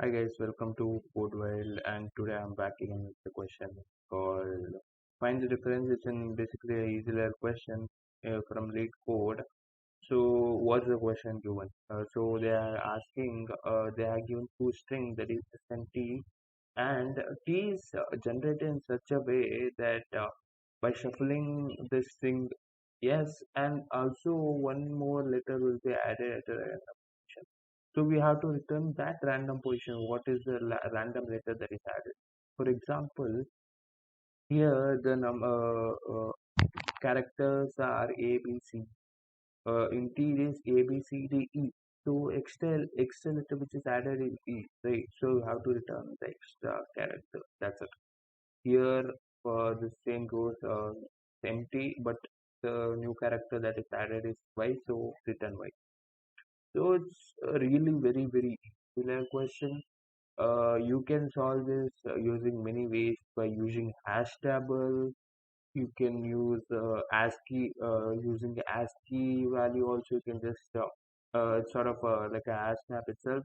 Hi guys, welcome to Codewell, and today I'm back again with the question called find the difference. It's in basically a easy level question from LeetCode. So what's the question given? So they are asking, they are given two string that is S and T, and T is generated in such a way that by shuffling this string, yes, and also one more letter will be added at a random position. So we have to return that random position. What is the random letter that is added? For example, here the characters are A, B, C. Indeed is A, B, C, D, E. So extra letter which is added is E, right? So you have to return the extra character. That's it. Here the same goes empty, but the new character that is added is Y, so return Y. So it's a really very easy question. You can solve this using many ways by using hash table. You can use ASCII, using the ASCII value also. You can just it's sort of like a hash map itself,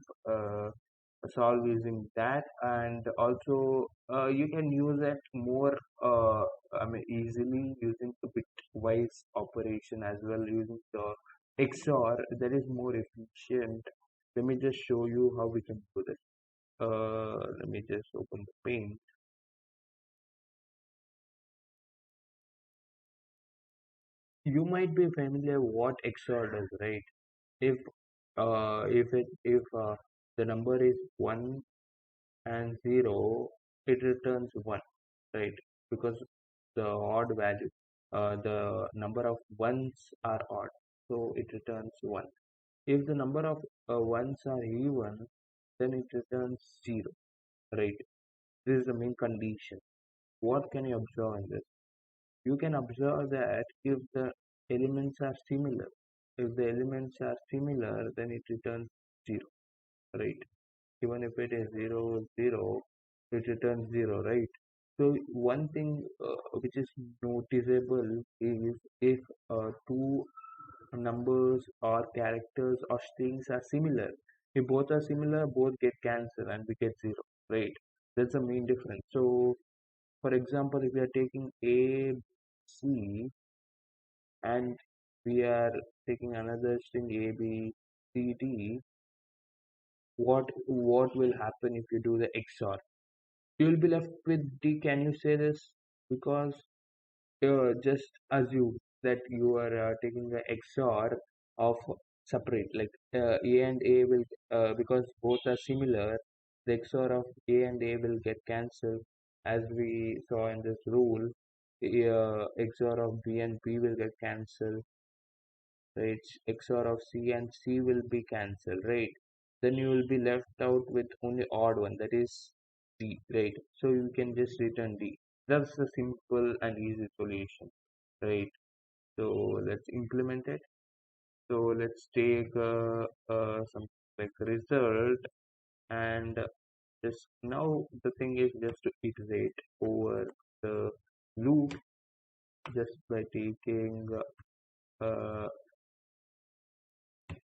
solve using that. And also you can use it more easily using the bitwise operation as well, using the XOR that is more efficient. Let me just show you how we can do this. Let me just open the pane. You might be familiar what XOR does, right? If if the number is 1 and 0, it returns 1, right? Because the odd value, the number of ones are odd, so it returns 1. If the number of ones are even, then it returns 0, right? This is the main condition. What can you observe in this? You can observe that if the elements are similar, if the elements are similar, then it returns 0, right? Even if it is 0 0, it returns 0, right? So one thing which is noticeable is if two numbers or characters or strings are similar. If both are similar, both get cancelled and we get 0, right? That's the main difference. So for example, if we are taking A, C, and we are taking another string A, B, C, D, what will happen if you do the XOR? You will be left with D. Can you say this? Because just assume that you are taking the XOR of separate, like A and A will, because both are similar, the XOR of A and A will get cancelled, as we saw in this rule. XOR of B and B will get cancelled, right? XOR of C and C will be cancelled, right? Then you will be left out with only odd one, that is D, right? So you can just return D. That's the simple and easy solution, right? So let's implement it. So let's take some like result, and just now the thing is just to iterate over the loop just by taking uh,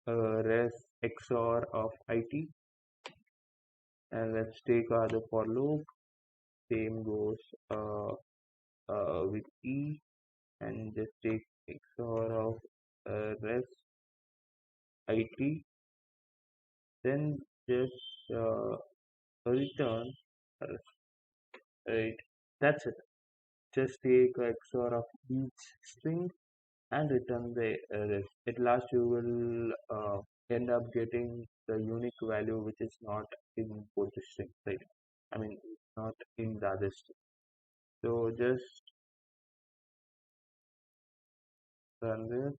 res XOR of IT, and let's take the for loop. Same goes with E, and just take XOR of res IT, then just return, right? That's it. Just take XOR of each string and return the rest. At last you will end up getting the unique value which is not in both the strings, right? I mean, not in the other string. So just run this.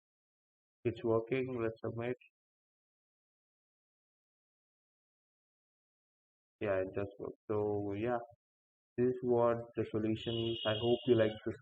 It's working. Let's submit. Yeah, it just works. So yeah, this is what the solution is. I hope you like the solution.